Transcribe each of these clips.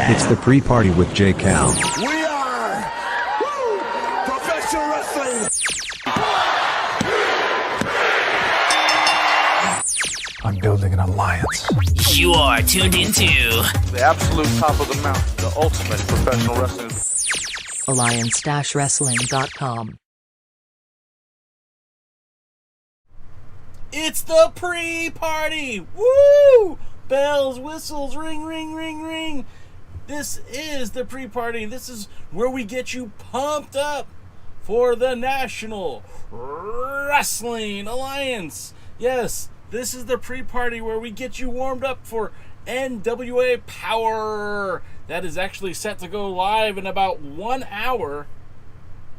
It's the pre-party with J. Cal. We are professional wrestling. I'm building an alliance. You are tuned into The absolute top of the mountain, the ultimate professional wrestling. Alliance-wrestling.com. It's the pre-party! Woo! Bells, whistles, ring, ring, ring, ring. This is the pre-party. This is where we get you pumped up for the National Wrestling Alliance. Yes, this is the pre-party where we get you warmed up for NWA POWERRR. That is actually set to go live in about 1 hour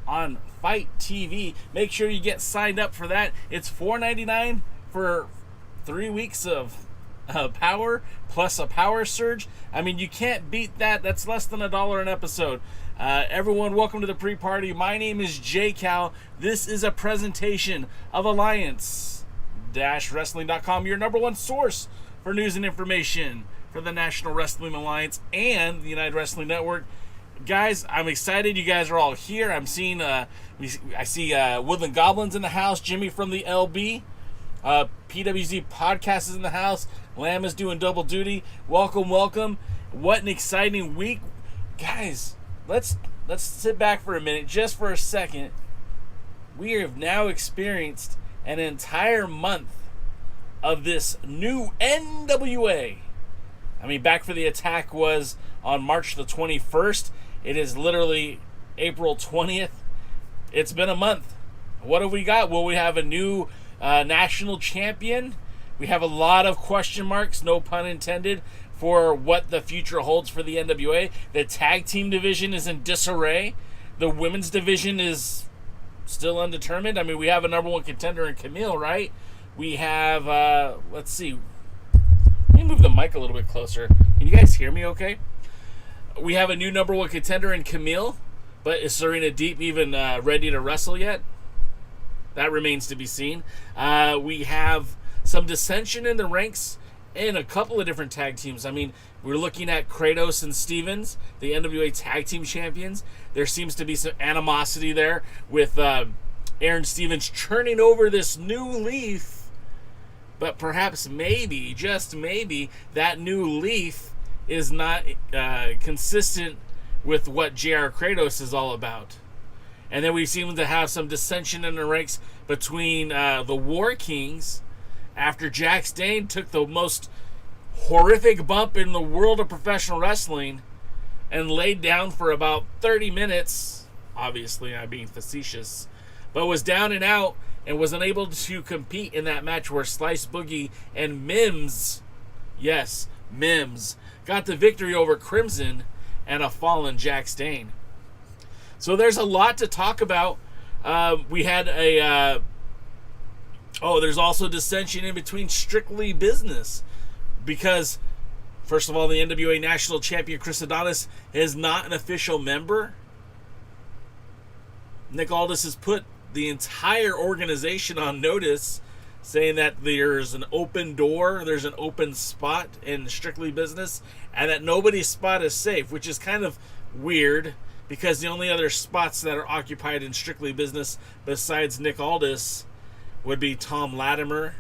on Fight TV. Make sure you get signed up for that. It's $4.99 for 3 weeks of Power plus a Power Surge. I mean, you can't beat that. That's less than $1 an episode. Everyone, welcome to the pre-party. My name is J Cal. This is a presentation of Alliance-Wrestling.com, your number one source for news and information for the National Wrestling Alliance and the United Wrestling Network. Guys, I'm excited you guys are all here. I'm seeing I see Woodland Goblins in the house, Jimmy from the LB, PWZ Podcast is in the house, Lamb is doing double duty. Welcome. What an exciting week. Guys, let's sit back for a minute, just for a second. We have now experienced an entire month of this new NWA. I mean, Back for the Attack was on March the 21st. It is literally April 20th. It's been a month. What have we got? Well, we have a new national champion. We have a lot of question marks, no pun intended, for what the future holds for the NWA. The tag team division is in disarray. The women's division is still undetermined. I mean, we have a number one contender in Kamille, right? We have, let's see. Let me move the mic a little bit closer. Can you guys hear me okay? We have a new number one contender in Kamille, but is Serena Deep even ready to wrestle yet? That remains to be seen. We have some dissension in the ranks in a couple of different tag teams. I mean, we're looking at Kratos and Stevens, the NWA Tag Team Champions. There seems to be some animosity there with Aaron Stevens churning over this new leaf. But perhaps, maybe, just maybe, that new leaf is not consistent with what JR Kratos is all about. And then we seem to have some dissension in the ranks between the War Kings after Jax Dane took the most horrific bump in the world of professional wrestling and laid down for about 30 minutes. Obviously, I'm being facetious. But was down and out and was unable to compete in that match where Slice Boogie and Mims, yes, Mims, got the victory over Crimson and a fallen Jax Dane. So there's a lot to talk about. We had there's also dissension in between Strictly Business because, first of all, the NWA National Champion Chris Adonis is not an official member. Nick Aldis has put the entire organization on notice, saying that there's an open door, there's an open spot in Strictly Business, and that nobody's spot is safe, which is kind of weird because the only other spots that are occupied in Strictly Business besides Nick Aldis would be Tom Latimer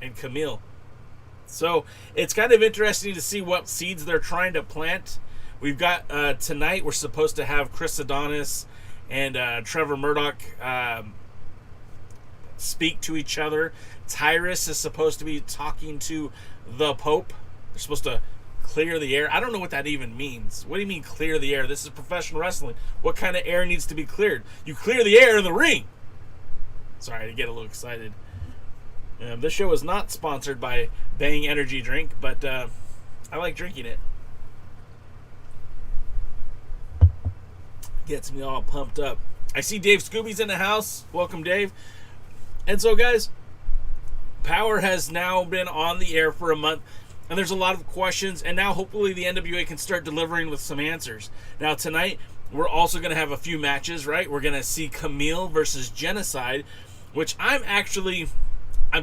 and Kamille. So it's kind of interesting to see what seeds they're trying to plant. We've got tonight, we're supposed to have Chris Adonis and Trevor Murdoch speak to each other. Tyrus is supposed to be talking to the Pope. They're supposed to clear the air. I don't know what that even means. What do you mean clear the air? This is professional wrestling. What kind of air needs to be cleared? You clear the air in the ring. Sorry to get a little excited. This show is not sponsored by Bang Energy Drink, but I like drinking it. Gets me all pumped up. I see Dave Scooby's in the house. Welcome, Dave. And so, guys, Power has now been on the air for a month, and there's a lot of questions, and now hopefully the NWA can start delivering with some answers. Now, tonight, we're also going to have a few matches, right? We're going to see Kamille versus Jennacide, which I'm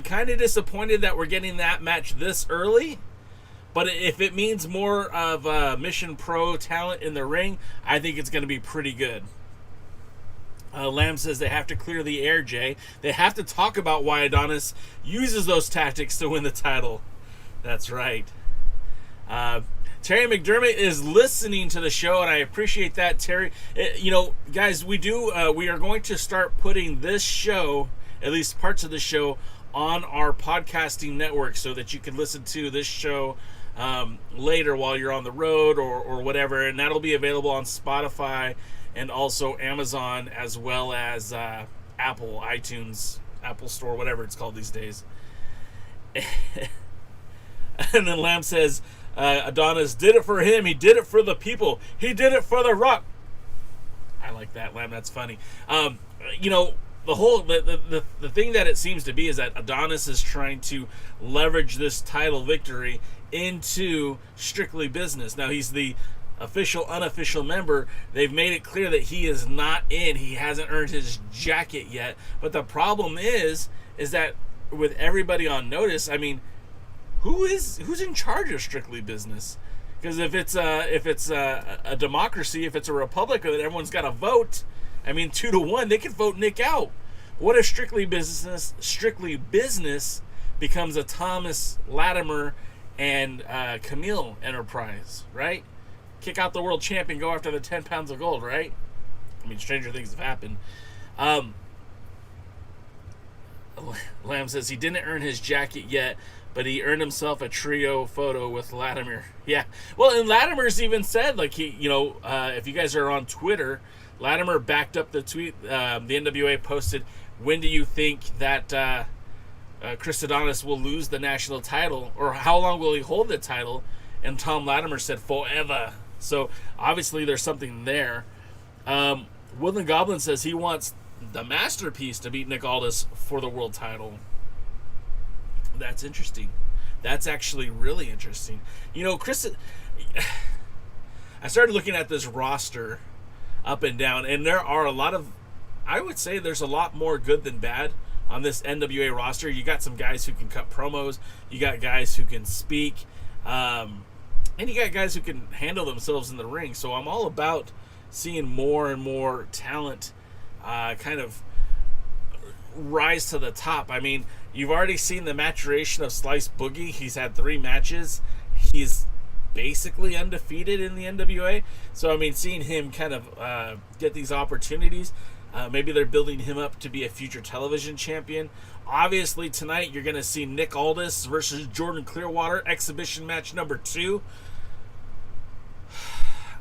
kind of disappointed that we're getting that match this early. But if it means more of Mission Pro talent in the ring, I think it's going to be pretty good. Lamb says they have to clear the air, Jay. They have to talk about why Adonis uses those tactics to win the title. That's right. Terry McDermott is listening to the show, and I appreciate that, Terry. Guys, we are going to start putting this show, at least parts of the show, on our podcasting network so that you can listen to this show later while you're on the road or whatever, and that'll be available on Spotify and also Amazon, as well as Apple, iTunes, Apple Store, whatever it's called these days. And then Lamb says, Adonis did it for him. He did it for the people. He did it for The Rock. I like that, Lamb. That's funny. You know, the thing that it seems to be is that Adonis is trying to leverage this title victory into strictly business. Now, he's the official, unofficial member. They've made it clear that he is not in. He hasn't earned his jacket yet. But the problem is that with everybody on notice, I mean, who's in charge of strictly business? Because if it's a democracy, if it's a republic, then everyone's got to vote. I mean, 2-1, they could vote Nick out. What if strictly business becomes a Thomas Latimer and Kamille enterprise, right? Kick out the world champion, go after the 10 pounds of gold, right? I mean, stranger things have happened. Lamb says he didn't earn his jacket yet, but he earned himself a trio photo with Latimer. Yeah. Well, and Latimer's even said, like, he, you know, if you guys are on Twitter, Latimer backed up the tweet. The NWA posted, when do you think that Chris Adonis will lose the national title, or how long will he hold the title? And Tom Latimer said, forever. So, obviously, there's something there. Woodland Goblin says he wants the Masterpiece to beat Nick Aldis for the world title. That's interesting. That's actually really interesting. You know, I started looking at this roster up and down, and there are a lot of, I would say there's a lot more good than bad on this NWA roster. You got some guys who can cut promos. You got guys who can speak. And you got guys who can handle themselves in the ring. So I'm all about seeing more and more talent kind of rise to the top. I mean, you've already seen the maturation of Slice Boogie. He's had 3 matches. He's basically undefeated in the NWA. So, I mean, seeing him kind of get these opportunities, maybe they're building him up to be a future television champion. Obviously, tonight you're going to see Nick Aldis versus Jordan Clearwater, exhibition match number 2.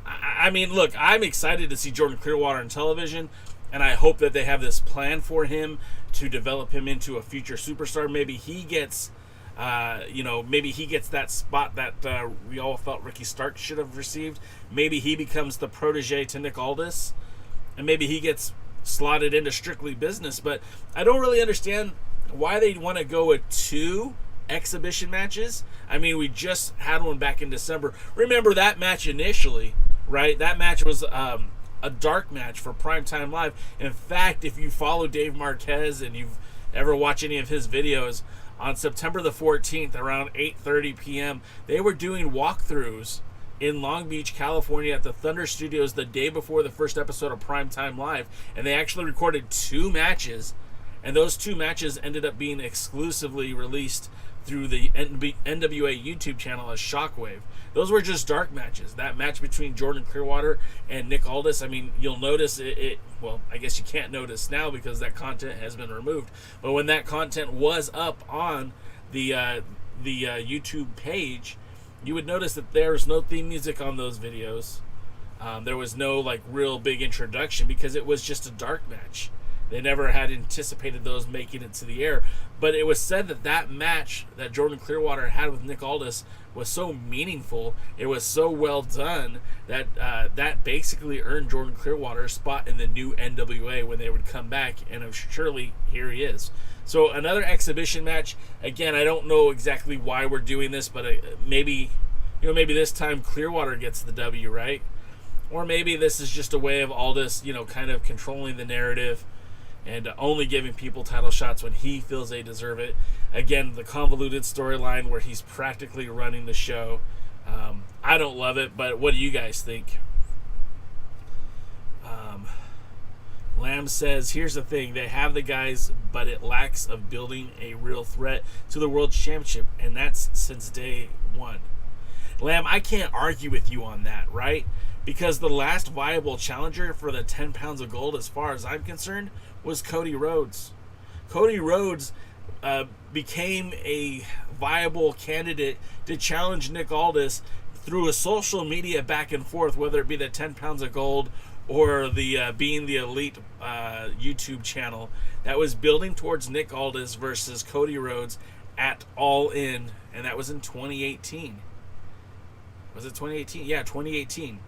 I mean, look, I'm excited to see Jordan Clearwater on television, and I hope that they have this plan for him to develop him into a future superstar. Maybe he gets, maybe he gets that spot that we all felt Ricky Starks should have received. Maybe he becomes the protege to Nick Aldis, and maybe he gets slotted into strictly business. But I don't really understand why they want to go with 2 exhibition matches. I mean, we just had one back in December. Remember that match initially, right? That match was a dark match for Primetime Live. In fact, if you follow Dave Marquez and you've ever watched any of his videos, on September the 14th around 8:30 p.m., they were doing walkthroughs in Long Beach, California at the Thunder Studios the day before the first episode of Primetime Live, and they actually recorded 2 matches, and those 2 matches ended up being exclusively released through the NWA YouTube channel as Shockwave. Those were just dark matches. That match between Jordan Clearwater and Nick Aldis, I mean, you'll notice well, I guess you can't notice now because that content has been removed. But when that content was up on the YouTube page, you would notice that there's no theme music on those videos. There was no like real big introduction because it was just a dark match. They never had anticipated those making it to the air. But it was said that that match that Jordan Clearwater had with Nick Aldis was so meaningful, it was so well done, that that basically earned Jordan Clearwater a spot in the new NWA when they would come back, and surely here he is. So another exhibition match. Again, I don't know exactly why we're doing this, but maybe this time Clearwater gets the W, right? Or maybe this is just a way of Aldis, kind of controlling the narrative and only giving people title shots when he feels they deserve it. Again, the convoluted storyline where he's practically running the show. I don't love it, but what do you guys think? Lamb says, here's the thing, they have the guys, but it lacks of building a real threat to the World Championship, and that's since day 1. Lamb, I can't argue with you on that, right? Because the last viable challenger for the 10 pounds of gold, as far as I'm concerned, was Cody Rhodes. Cody Rhodes became a viable candidate to challenge Nick Aldis through a social media back and forth, whether it be the 10 pounds of gold or the Being the Elite YouTube channel that was building towards Nick Aldis versus Cody Rhodes at All In, and that was in 2018. Was it 2018? Yeah, 2018.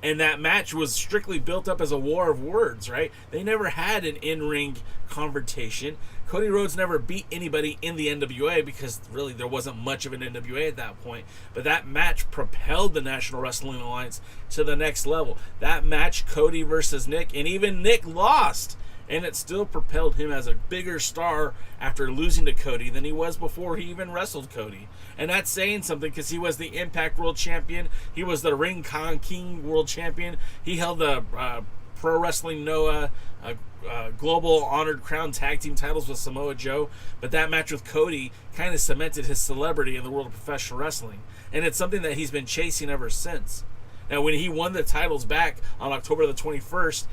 And that match was strictly built up as a war of words, right? They never had an in-ring confrontation. Cody Rhodes never beat anybody in the NWA because really there wasn't much of an NWA at that point. But that match propelled the National Wrestling Alliance to the next level. That match, Cody versus Nick, and even Nick lost. And it still propelled him as a bigger star after losing to Cody than he was before he even wrestled Cody. And that's saying something because he was the Impact World Champion. He was the Ring Con King World Champion. He held the Pro Wrestling Noah Global Honored Crown Tag Team titles with Samoa Joe. But that match with Cody kind of cemented his celebrity in the world of professional wrestling. And it's something that he's been chasing ever since. Now, when he won the titles back on October the 21st,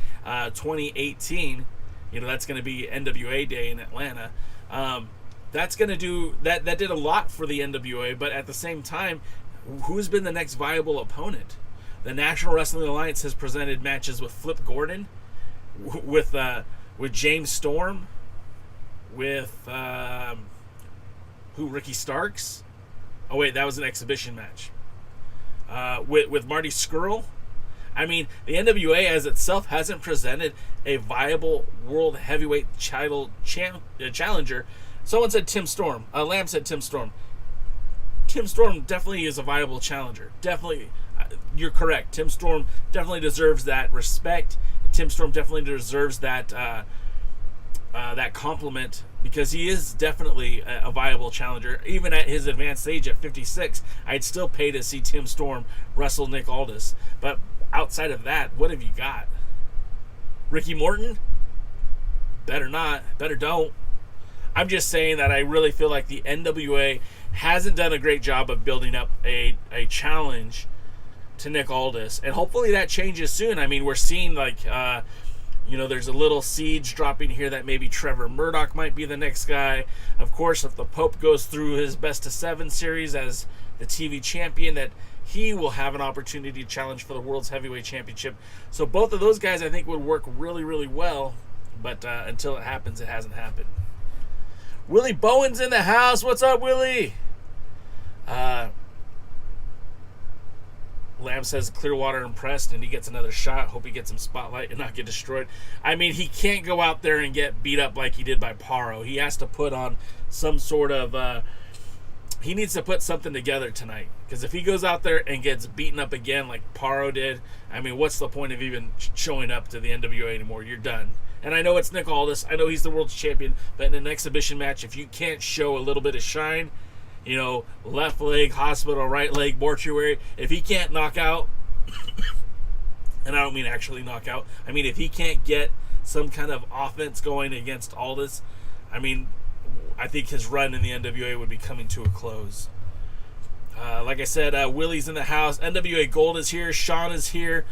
2018... that's going to be NWA Day in Atlanta. That's going to do that. That did a lot for the NWA, but at the same time, who's been the next viable opponent? The National Wrestling Alliance has presented matches with Flip Gordon, with James Storm, with Ricky Starks. Oh wait, that was an exhibition match. With Marty Scurll. I mean, the NWA as itself hasn't presented a viable world heavyweight title challenger. Someone said Tim Storm. Lamb said Tim Storm. Tim Storm definitely is a viable challenger. Definitely, you're correct. Tim Storm definitely deserves that respect. Tim Storm definitely deserves that that compliment because he is definitely a viable challenger. Even at his advanced age at 56, I'd still pay to see Tim Storm wrestle Nick Aldis. But outside of that, what have you got? Ricky Morton? Better not. Better don't. I'm just saying that I really feel like the NWA hasn't done a great job of building up a challenge to Nick Aldis. And hopefully that changes soon. I mean, we're seeing there's a little seeds dropping here that maybe Trevor Murdoch might be the next guy. Of course, if the Pope goes through his best of 7 series as the TV champion, that he will have an opportunity to challenge for the World's Heavyweight Championship. So both of those guys I think would work really, really well. But until it happens, it hasn't happened. Willie Bowen's in the house. What's up, Willie? Lamb says Clearwater impressed and he gets another shot. Hope he gets some spotlight and not get destroyed. I mean, he can't go out there and get beat up like he did by Paro. He has to put on some sort of... he needs to put something together tonight. Because if he goes out there and gets beaten up again like Paro did, I mean, what's the point of even showing up to the NWA anymore? You're done. And I know it's Nick Aldis. I know he's the world champion. But in an exhibition match, if you can't show a little bit of shine... left leg, hospital, right leg, mortuary. If he can't knock out, and I don't mean actually knock out, I mean if he can't get some kind of offense going against Aldis, I mean, I think his run in the NWA would be coming to a close. Like I said, Willie's in the house. NWA Gold is here. Shawn is here.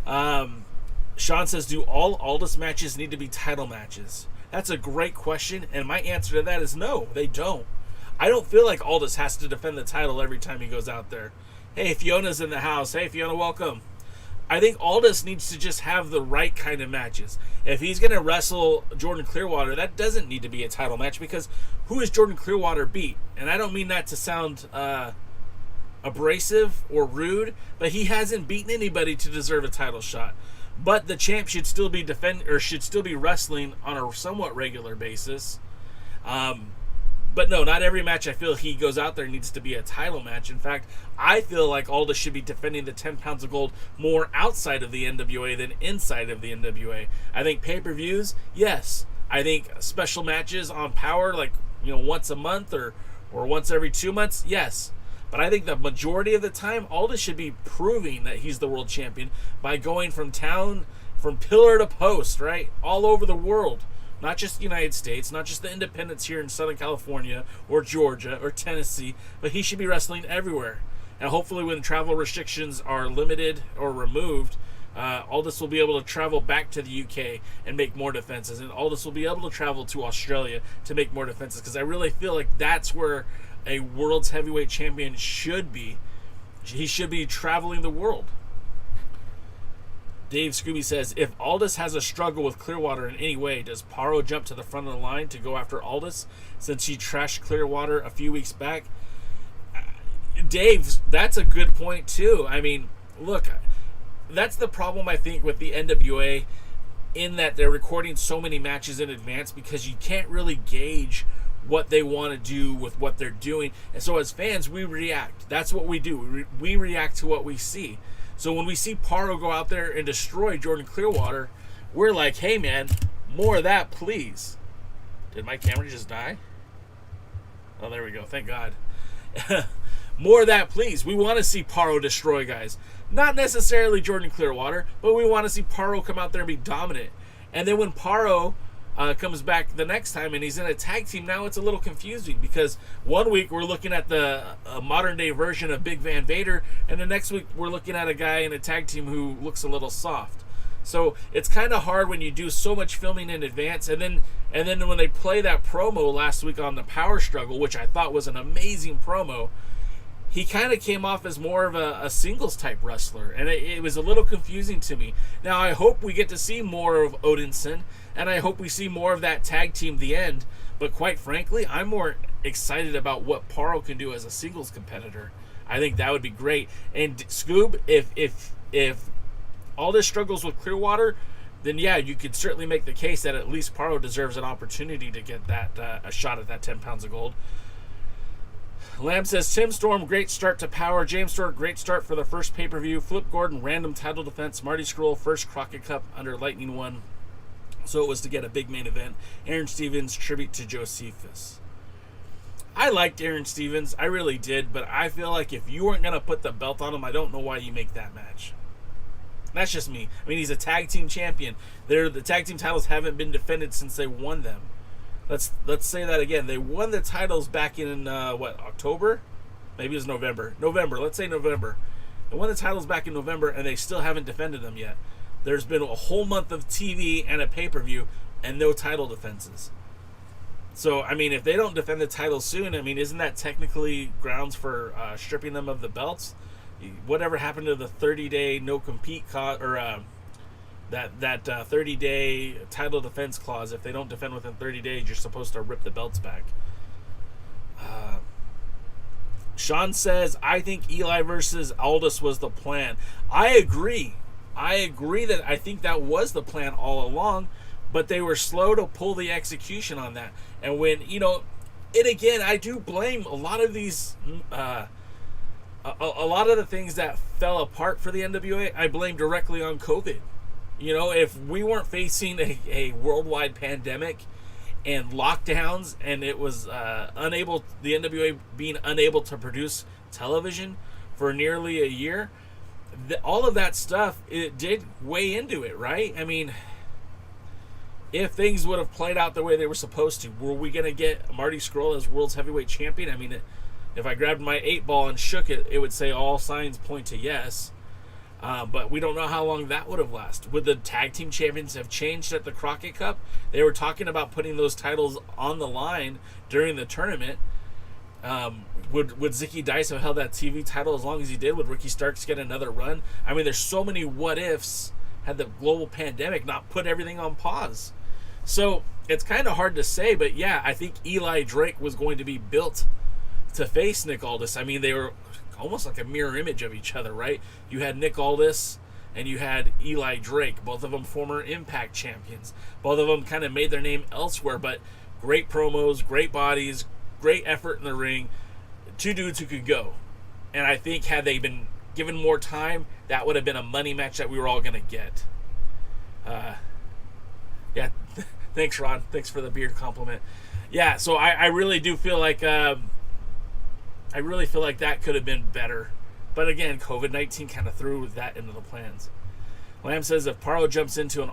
Shawn says, do all Aldis matches need to be title matches? That's a great question, and my answer to that is no, they don't. I don't feel like Aldis has to defend the title every time he goes out there. Hey, Fiona's in the house. Hey, Fiona, welcome. I think Aldis needs to just have the right kind of matches. If he's going to wrestle Jordan Clearwater, that doesn't need to be a title match because who has Jordan Clearwater beat? And I don't mean that to sound abrasive or rude, but he hasn't beaten anybody to deserve a title shot. But the champ should still be should still be wrestling on a somewhat regular basis. But no, not every match I feel he goes out there needs to be a title match. In fact, I feel like Aldis should be defending the 10 pounds of gold more outside of the NWA than inside of the NWA. I think pay-per-views, yes. I think special matches on Power, like once a month or once every 2 months, yes. But I think the majority of the time, Aldis should be proving that he's the world champion by going from pillar to post, right? All over the world. Not just the United States, not just the independents here in Southern California or Georgia or Tennessee, but he should be wrestling everywhere. And hopefully when travel restrictions are limited or removed, Aldis will be able to travel back to the UK and make more defenses. And Aldis will be able to travel to Australia to make more defenses. Because I really feel like that's where a world's heavyweight champion should be. He should be traveling the world. Dave Scooby says, if Aldis has a struggle with Clearwater in any way, does Paro jump to the front of the line to go after Aldis since he trashed Clearwater a few weeks back? Dave, that's a good point too. I mean, look, that's the problem, I think, with the NWA, in that they're recording so many matches in advance because you can't really gauge what they want to do with what they're doing. And so as fans, we react. That's what we do. We react to what we see. So when we see Paro go out there and destroy Jordan Clearwater, we're like, hey man, more of that, please. Did my camera just die? Oh, there we go. Thank God. More of that, please. We want to see Paro destroy guys. Not necessarily Jordan Clearwater, but we want to see Paro come out there and be dominant. And then when Paro comes back the next time and he's in a tag team, now it's a little confusing because one week we're looking at the modern day version of Big Van Vader, and the next week we're looking at a guy in a tag team who looks a little soft. So it's kind of hard when you do so much filming in advance, and then when they play that promo last week on the Power Struggle, which I thought was an amazing promo, he kind of came off as more of a singles type wrestler, and it was a little confusing to me. Now I hope we get to see more of Odinson, and I hope we see more of that tag team, The End. But quite frankly, I'm more excited about what Paro can do as a singles competitor. I think that would be great. And Scoob, if Aldis struggles with Clearwater, then yeah, you could certainly make the case that at least Paro deserves an opportunity to get that a shot at that 10 pounds of gold. Lamb says, Tim Storm, great start to Power. James Stewart, great start for the first pay-per-view. Flip Gordon, random title defense. Marty Scurll, first Crockett Cup under Lightning 1. So it was to get a big main event. Aaron Stevens, tribute to Josephus. I liked Aaron Stevens. I really did. But I feel like if you weren't going to put the belt on him, I don't know why you make that match. That's just me. I mean, he's a tag team champion. The tag team titles haven't been defended since they won them. Let's say that again. They won the titles back in, October? Maybe it was November. Let's say November. They won the titles back in November, and they still haven't defended them yet. There's been a whole month of TV and a pay-per-view and no title defenses. So, I mean, if they don't defend the titles soon, I mean, isn't that technically grounds for stripping them of the belts? Whatever happened to the 30-day no-compete that 30-day title defense clause? If they don't defend within 30 days, you're supposed to rip the belts back. Sean says, I think Eli versus Aldus was the plan. I agree that I think that was the plan all along, but they were slow to pull the execution on that. And when, and again, I do blame a lot of these, a lot of the things that fell apart for the NWA, I blame directly on COVID. If we weren't facing a worldwide pandemic and lockdowns, and it was the NWA being unable to produce television for nearly a year, all of that stuff, it did weigh into it, right? I mean, if things would have played out the way they were supposed to, were we going to get Marty Scurll as world's heavyweight champion? I mean, if I grabbed my 8-ball and shook it, it would say all signs point to yes. But we don't know how long that would have lasted. Would the tag team champions have changed at the Crockett Cup? They were talking about putting those titles on the line during the tournament. Would Zicky Dice have held that TV title as long as he did? Would Ricky Starks get another run? I mean, there's so many what-ifs had the global pandemic not put everything on pause. So it's kind of hard to say, but yeah, I think Eli Drake was going to be built to face Nick Aldis. I mean, they were almost like a mirror image of each other, right? You had Nick Aldis and you had Eli Drake, both of them former Impact champions. Both of them kind of made their name elsewhere, but great promos, great bodies, great effort in the ring. Two dudes who could go. And I think had they been given more time, that would have been a money match that we were all going to get. Yeah, thanks, Ron. Thanks for the beard compliment. Yeah, so I really do feel like that could have been better. But again, COVID-19 kind of threw that into the plans. Lamb says if Paro jumps into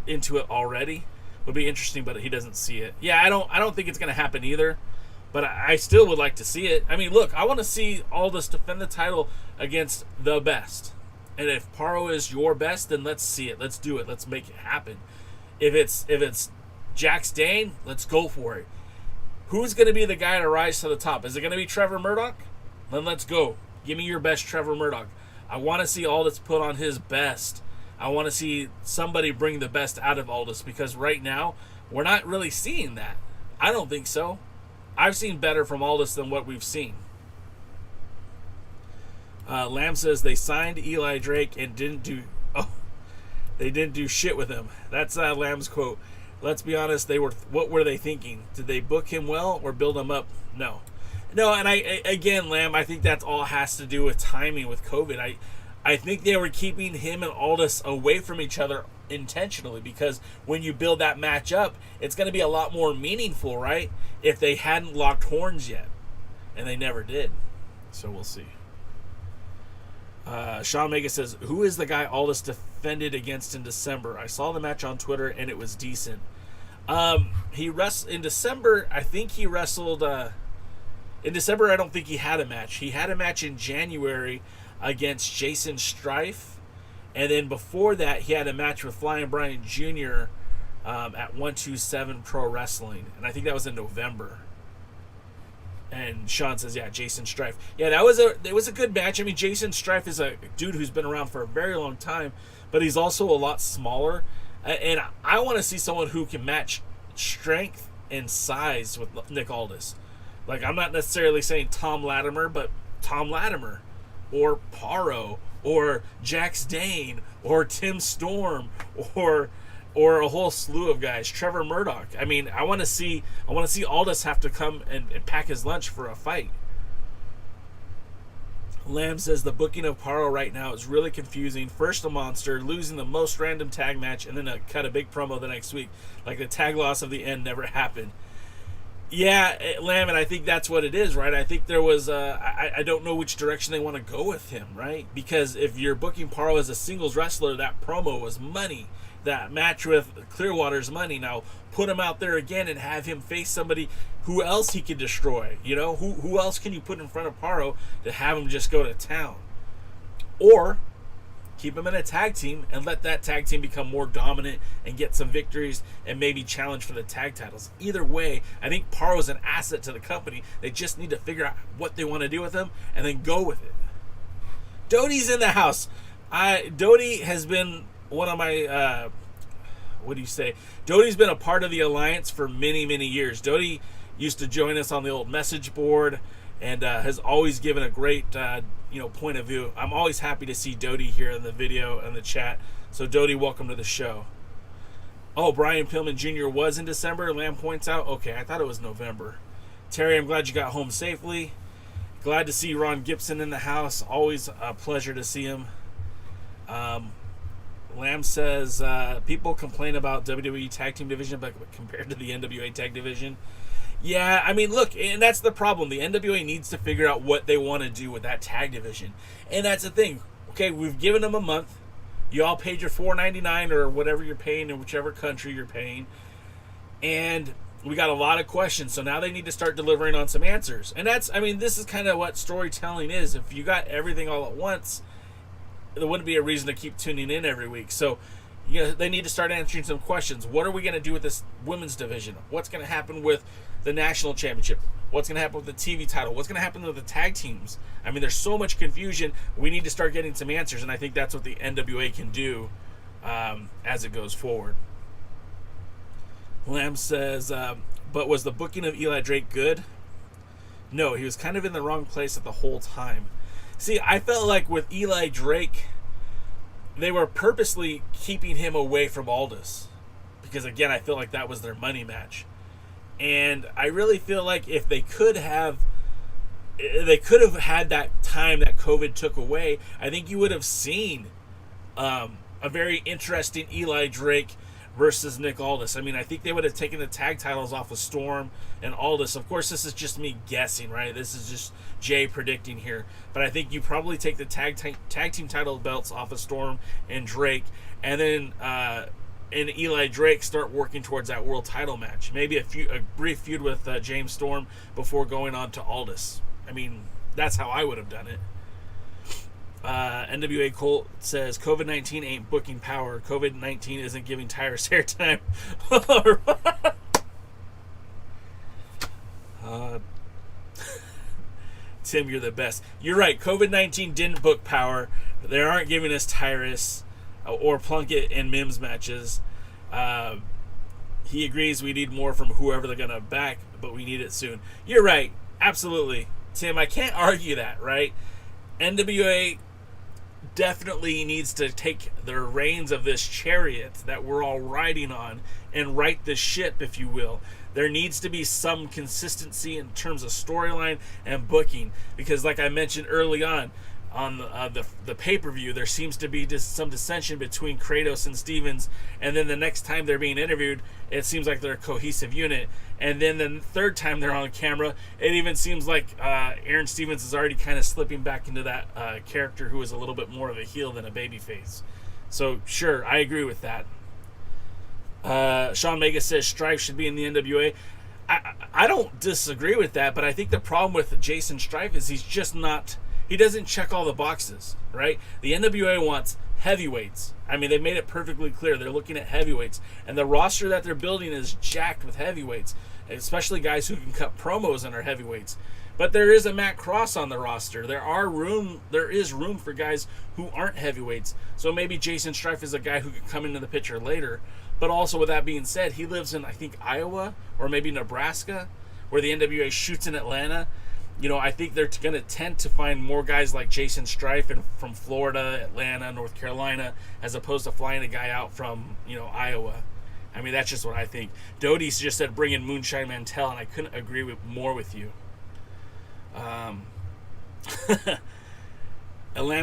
it already, would be interesting, but he doesn't see it. Yeah, I don't think it's going to happen either. But I still would like to see it. I mean, look, I want to see Aldis defend the title against the best. And if Paro is your best, then let's see it. Let's do it. Let's make it happen. If it's Jax Dane, let's go for it. Who's going to be the guy to rise to the top? Is it going to be Trevor Murdoch? Then let's go. Give me your best Trevor Murdoch. I want to see Aldis put on his best. I want to see somebody bring the best out of Aldis, because right now, we're not really seeing that. I don't think so. I've seen better from Aldis than what we've seen. Lamb says they signed Eli Drake and didn't do They didn't do shit with him. That's Lamb's quote. Let's be honest, what were they thinking? Did they book him well or build him up? No. No, and again, Lamb, I think that all has to do with timing with COVID. I think they were keeping him and Aldus away from each other intentionally, because when you build that match up, it's going to be a lot more meaningful, right? If they hadn't locked horns yet. And they never did. So we'll see. Shawn Megan says, who is the guy Aldus defended against in December? I saw the match on Twitter and it was decent. He wrestled in December. I think he wrestled in December. I don't think he had a match. He had a match in January against Jason Strife, and then before that he had a match with Flying Brian Jr. At 127 Pro Wrestling, and I think that was in November. And Sean says, yeah, Jason Strife. Yeah, it was a good match. I mean, Jason Strife is a dude who's been around for a very long time, but he's also a lot smaller. And I want to see someone who can match strength and size with Nick Aldis. Like, I'm not necessarily saying Tom Latimer, but Tom Latimer, or Paro, or Jax Dane, or Tim Storm, or a whole slew of guys, Trevor Murdoch. I mean, I want to see Aldus have to come and pack his lunch for a fight. Lamb says the booking of Paro right now is really confusing. First a monster, losing the most random tag match, and then cut a big promo the next week. Like the tag loss of the end never happened. Yeah, Lamb, and I think that's what it is, right? I think there was, I don't know which direction they want to go with him, right? Because if you're booking Paro as a singles wrestler, that promo was money. That match with Clearwater's money. Now put him out there again and have him face somebody who else he could destroy. You know, who else can you put in front of Paro to have him just go to town? Or keep him in a tag team and let that tag team become more dominant and get some victories and maybe challenge for the tag titles. Either way, I think Paro is an asset to the company. They just need to figure out what they want to do with him and then go with it. Doty's in the house. Doty has been one of my, Doty's been a part of the alliance for many, many years. Doty used to join us on the old message board and has always given a great, point of view. I'm always happy to see Doty here in the video and the chat. So Doty, welcome to the show. Oh, Brian Pillman Jr. was in December, Lamb points out. Okay, I thought it was November. Terry, I'm glad you got home safely. Glad to see Ron Gibson in the house. Always a pleasure to see him. Lamb says, people complain about WWE Tag Team Division, but compared to the NWA Tag Division. Yeah, I mean, look, and that's the problem. The NWA needs to figure out what they want to do with that tag division. And that's the thing. Okay, we've given them a month. You all paid your $4.99 or whatever you're paying in whichever country you're paying. And we got a lot of questions. So now they need to start delivering on some answers. And this is kind of what storytelling is. If you got everything all at once, there wouldn't be a reason to keep tuning in every week. So they need to start answering some questions. What are we going to do with this women's division? What's going to happen with the national championship? What's going to happen with the TV title? What's going to happen with the tag teams? I mean, there's so much confusion. We need to start getting some answers, and I think that's what the NWA can do as it goes forward. Lamb says, but was the booking of Eli Drake good? No, he was kind of in the wrong place at the whole time. See, I felt like with Eli Drake, they were purposely keeping him away from Aldus. Because, again, I feel like that was their money match. And I really feel like if they could have had that time that COVID took away, I think you would have seen a very interesting Eli Drake versus Nick Aldis. I mean, I think they would have taken the tag titles off of Storm and Aldis. Of course, this is just me guessing, right? This is just Jay predicting here. But I think you probably take the tag team title belts off of Storm and Drake, and then and Eli Drake start working towards that world title match. Maybe a brief feud with James Storm before going on to Aldis. I mean, that's how I would have done it. NWA Colt says, COVID-19 ain't booking power. COVID-19 isn't giving Tyrus airtime. Tim, you're the best. You're right. COVID-19 didn't book power. They aren't giving us Tyrus or Plunkett and Mims matches. He agrees we need more from whoever they're going to back, but we need it soon. You're right. Absolutely. Tim, I can't argue that, right? NWA definitely needs to take the reins of this chariot that we're all riding on and right the ship, if you will. There needs to be some consistency in terms of storyline and booking, because like I mentioned early on the pay-per-view, there seems to be just some dissension between Kratos and Stevens, and then the next time they're being interviewed, it seems like they're a cohesive unit, and then the third time they're on camera, it even seems like Aaron Stevens is already kind of slipping back into that character who is a little bit more of a heel than a babyface. So sure, I agree with that. Shawn Megan says Strife should be in the NWA. I don't disagree with that, but I think the problem with Jason Strife is he's just not... He doesn't check all the boxes, right? The NWA wants heavyweights. I mean, they made it perfectly clear. They're looking at heavyweights. And the roster that they're building is jacked with heavyweights, especially guys who can cut promos and are heavyweights. But there is a Matt Cross on the roster. There is room for guys who aren't heavyweights. So maybe Jason Strife is a guy who could come into the picture later. But also, with that being said, he lives in, I think, Iowa or maybe Nebraska, where the NWA shoots in Atlanta. You know, I think they're going to tend to find more guys like Jason Strife from Florida, Atlanta, North Carolina, as opposed to flying a guy out from, Iowa. I mean, that's just what I think. Doty's just said bring in Moonshine Mantel, and I couldn't agree more with you. Lamb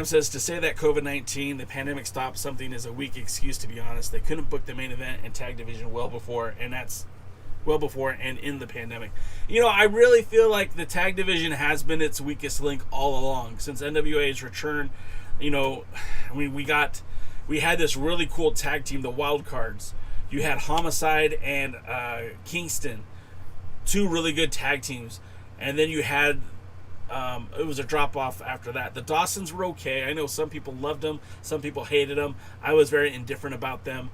says, to say that COVID-19, the pandemic stopped something is a weak excuse, to be honest. They couldn't book the main event and tag division well before and in the pandemic. I really feel like the tag division has been its weakest link all along since NWA's return. We had this really cool tag team, the Wild Cards. You had Homicide and Kingston, two really good tag teams, and then you had it was a drop off after that. The Dawsons were okay. I know some people loved them, some people hated them. I was very indifferent about them.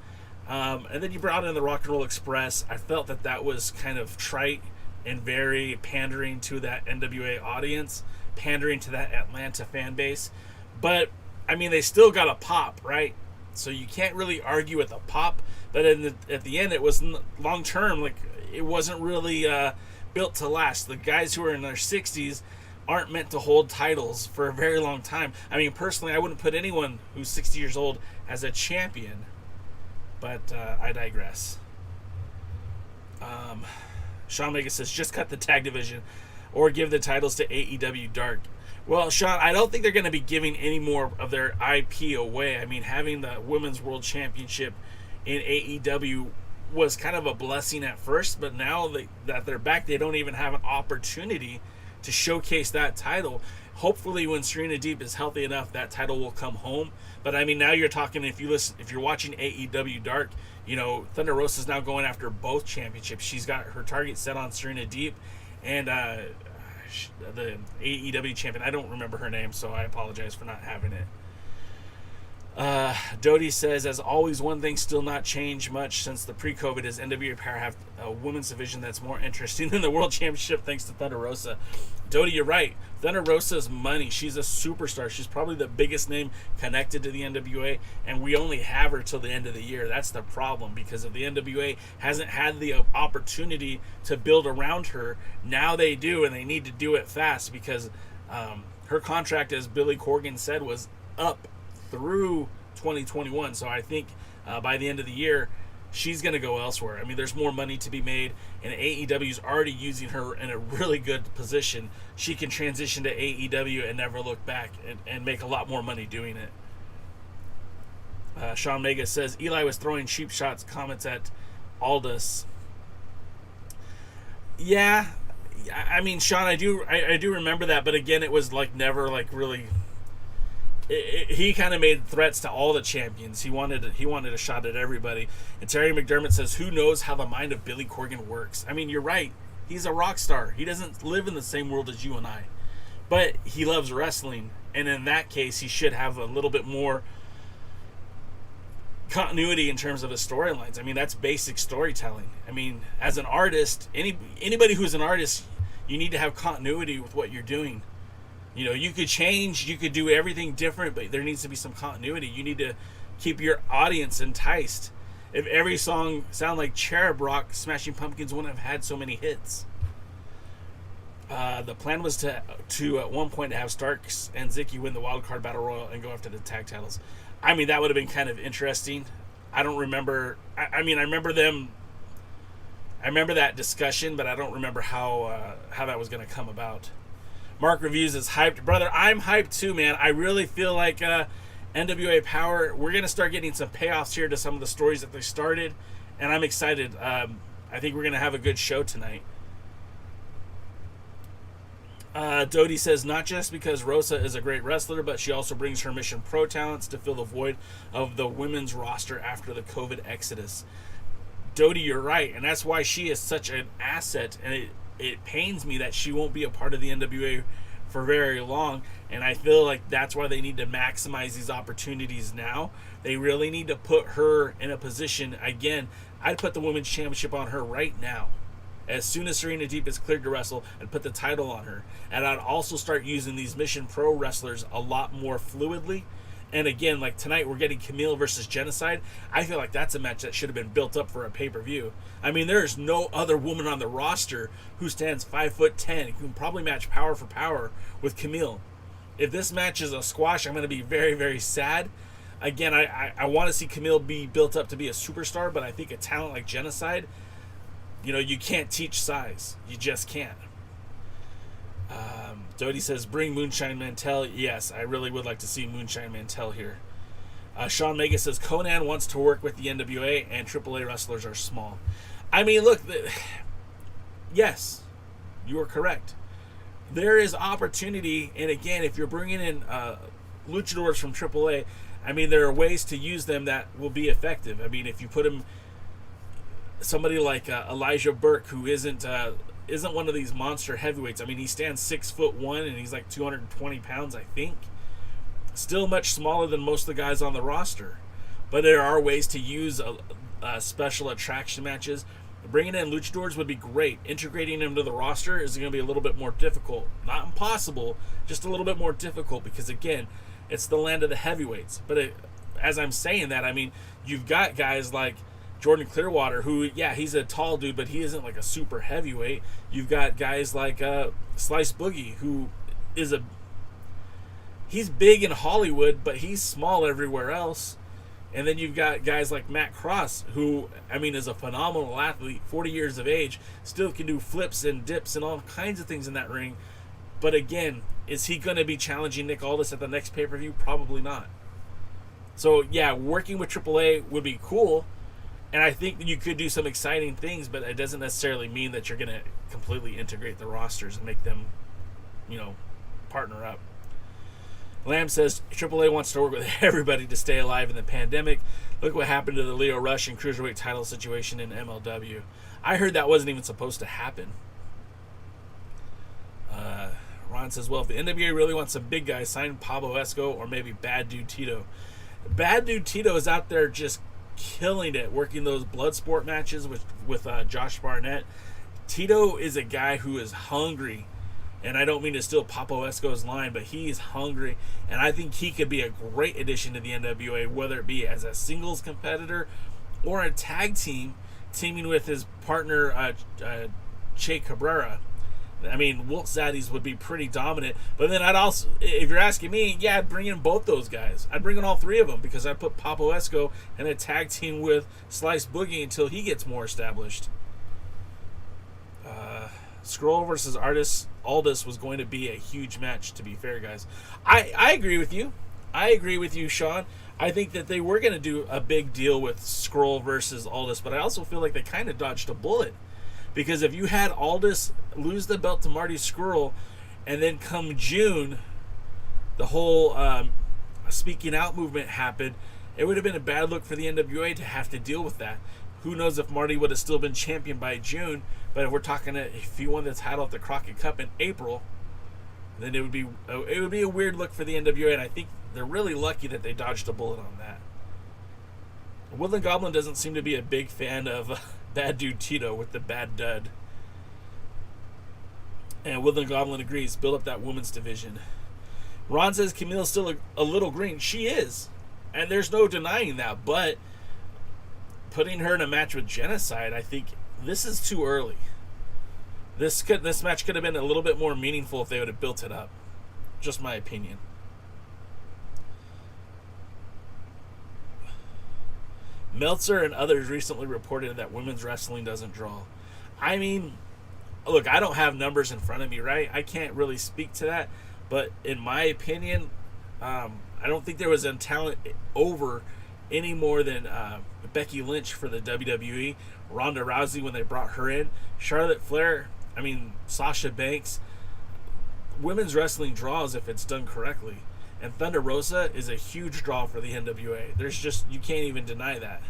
And then you brought in the Rock and Roll Express. I felt that was kind of trite and very pandering to that NWA audience, pandering to that Atlanta fan base. But, I mean, they still got a pop, right? So you can't really argue with a pop. But at the end, it was long term. Like, it wasn't really built to last. The guys who are in their 60s aren't meant to hold titles for a very long time. I mean, personally, I wouldn't put anyone who's 60 years old as a champion. But I digress. Shawn Megan says, just cut the tag division or give the titles to AEW Dark. Well, Shawn, I don't think they're going to be giving any more of their IP away. I mean, having the Women's World Championship in AEW was kind of a blessing at first, but now that they're back, they don't even have an opportunity to showcase that title. Hopefully, when Serena Deeb is healthy enough, that title will come home. But I mean, now you're talking. If you're watching AEW Dark, Thunder Rosa is now going after both championships. She's got her target set on Serena Deeb, and the AEW champion. I don't remember her name, so I apologize for not having it. Doty says, as always, one thing still not changed much since the pre-COVID is NWA Power have a women's division that's more interesting than the World Championship thanks to Thunder Rosa. Doty, you're right. Thunder Rosa's money. She's a superstar. She's probably the biggest name connected to the NWA, and we only have her till the end of the year. That's the problem, because if the NWA hasn't had the opportunity to build around her, now they do, and they need to do it fast because her contract, as Billy Corgan said, was up through 2021. So I think by the end of the year, she's going to go elsewhere. I mean, there's more money to be made, and AEW is already using her in a really good position. She can transition to AEW and never look back and make a lot more money doing it. Shawn Megan says, Eli was throwing cheap shots, comments at Aldus. Yeah, I mean, Shawn, I do remember that, but again, it was never really... He kind of made threats to all the champions. He wanted a shot at everybody. And Terry McDermott says, who knows how the mind of Billy Corgan works? I mean, you're right. He's a rock star. He doesn't live in the same world as you and I. But he loves wrestling. And in that case, he should have a little bit more continuity in terms of his storylines. I mean, that's basic storytelling. I mean, as an artist, anybody who's an artist, you need to have continuity with what you're doing. You could change, you could do everything different, but there needs to be some continuity. You need to keep your audience enticed. If every song sounded like Cherub Rock, Smashing Pumpkins wouldn't have had so many hits. The plan was to at one point have Starks and Zicky win the Wild Card Battle Royal and go after the tag titles. I mean, that would have been kind of interesting. I don't remember. I remember them. I remember that discussion, but I don't remember how that was going to come about. Mark Reviews is hyped. Brother, I'm hyped too, man. I really feel like NWA Power, we're going to start getting some payoffs here to some of the stories that they started, and I'm excited. I think we're going to have a good show tonight. Dodie says, not just because Rosa is a great wrestler, but she also brings her Mission Pro talents to fill the void of the women's roster after the COVID exodus. Dodie, you're right, and that's why she is such an asset, and it pains me that she won't be a part of the NWA for very long, and I feel like that's why they need to maximize these opportunities now. They really need to put her in a position, again, I'd put the Women's Championship on her right now. As soon as Serena Deeb is cleared to wrestle, and put the title on her. And I'd also start using these Mission Pro wrestlers a lot more fluidly. And again, like tonight, we're getting Kamille versus Jennacide. I feel like that's a match that should have been built up for a pay-per-view. I mean, there is no other woman on the roster who stands 5'10", who can probably match power for power with Kamille. If this match is a squash, I'm going to be very, very sad. Again, I want to see Kamille be built up to be a superstar, but I think a talent like Jennacide, you know, you can't teach size. You just can't. Dodie says, bring Moonshine Mantel. Yes, I really would like to see Moonshine Mantel here. Shawn Megan says, Konnan wants to work with the NWA and AAA wrestlers are small. I mean, look, yes, you are correct. There is opportunity, and again, if you're bringing in luchadors from AAA, I mean, there are ways to use them that will be effective. I mean, if you put them, somebody like Elijah Burke, who isn't one of these monster heavyweights. I mean, he stands 6'1" and he's like 220 pounds, I think. Still much smaller than most of the guys on the roster. But there are ways to use special attraction matches. Bringing in luchadors would be great. Integrating them to the roster is going to be a little bit more difficult. Not impossible, just a little bit more difficult because, again, it's the land of the heavyweights. But as I'm saying that, I mean, you've got guys like Jordan Clearwater, who, yeah, he's a tall dude, but he isn't like a super heavyweight. You've got guys like Slice Boogie, who is he's big in Hollywood, but he's small everywhere else. And then you've got guys like Matt Cross, who, I mean, is a phenomenal athlete, 40 years of age, still can do flips and dips and all kinds of things in that ring. But again, is he going to be challenging Nick Aldis at the next pay-per-view? Probably not. So, yeah, working with AAA would be cool. And I think you could do some exciting things, but it doesn't necessarily mean that you're going to completely integrate the rosters and make them, you know, partner up. Lamb says AAA wants to work with everybody to stay alive in the pandemic. Look what happened to the Leo Rush and Cruiserweight title situation in MLW. I heard that wasn't even supposed to happen. Ron says, well, if the NWA really wants some big guys, sign Pablo Esco or maybe Bad Dude Tito. Bad Dude Tito is out there just killing it, working those Bloodsport matches with Josh Barnett. Tito is a guy who is hungry, and I don't mean to steal Pablo Esco's line, but he is hungry, and I think he could be a great addition to the NWA, whether it be as a singles competitor or a tag team, teaming with his partner Che Cabrera. I mean, Wilt Zaddies would be pretty dominant, but then I'd also, if you're asking me, yeah, I'd bring in both those guys. I'd bring in all three of them because I'd put Pablo Esco in a tag team with Slice Boogie until he gets more established. Scroll versus Aldus was going to be a huge match, to be fair, guys. I agree with you. I agree with you, Sean. I think that they were going to do a big deal with Scroll versus Aldus, but I also feel like they kind of dodged a bullet. Because if you had Aldus lose the belt to Marty Scurll, and then come June, the whole speaking out movement happened, it would have been a bad look for the NWA to have to deal with that. Who knows if Marty would have still been champion by June, but if we're talking if he won the title at the Crockett Cup in April, then it would be a weird look for the NWA, and I think they're really lucky that they dodged a bullet on that. Woodland Goblin doesn't seem to be a big fan of Bad Dude Tito with the bad dud. And Woodland Goblin agrees, build up that women's division. Ron says Kamille's still a little green. She is. And there's no denying that. But putting her in a match with Jennacide, I think this is too early. This match could have been a little bit more meaningful if they would have built it up. Just my opinion. Meltzer and others recently reported that women's wrestling doesn't draw. I mean, look, I don't have numbers in front of me, right? I can't really speak to that. But in my opinion, I don't think there was a talent over any more than Becky Lynch for the WWE, Ronda Rousey when they brought her in, Charlotte Flair, Sasha Banks. Women's wrestling draws if it's done correctly. And Thunder Rosa is a huge draw for the NWA. You can't even deny that.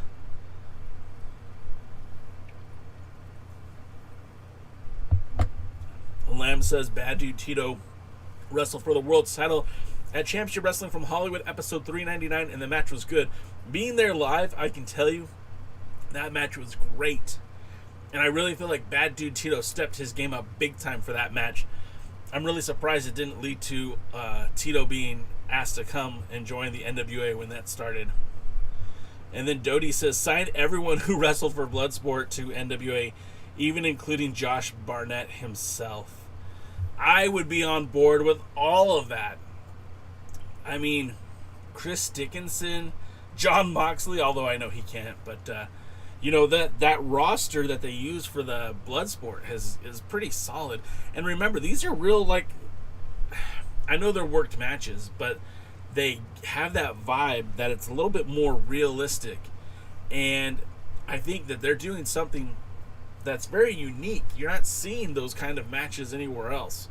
Lamb says, Bad Dude Tito wrestled for the world title at Championship Wrestling from Hollywood, episode 399, and the match was good. Being there live, I can tell you, that match was great. And I really feel like Bad Dude Tito stepped his game up big time for that match. I'm really surprised it didn't lead to Tito being asked to come and join the NWA when that started. And then Doty says, sign everyone who wrestled for Bloodsport to NWA, even including Josh Barnett himself. I would be on board with all of that. Chris Dickinson, John Moxley, although I know he can't, but that roster that they use for the Bloodsport is pretty solid. And remember, these are real, I know they're worked matches, but they have that vibe that it's a little bit more realistic. And I think that they're doing something that's very unique. You're not seeing those kind of matches anywhere else.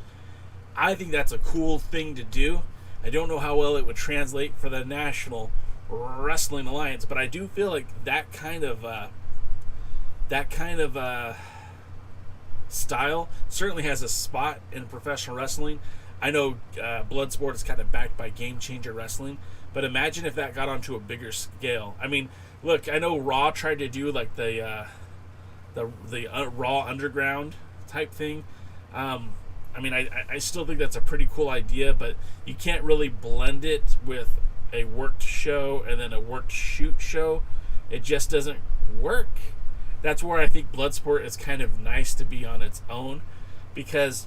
I think that's a cool thing to do. I don't know how well it would translate for the National Wrestling Alliance, but I do feel like that kind of style certainly has a spot in professional wrestling. I know Bloodsport is kind of backed by Game Changer Wrestling, but imagine if that got onto a bigger scale. Look, I know Raw tried to do the Raw Underground type thing. I still think that's a pretty cool idea, but you can't really blend it with a worked show and then a worked shoot show. It just doesn't work. That's where I think Bloodsport is kind of nice to be on its own, because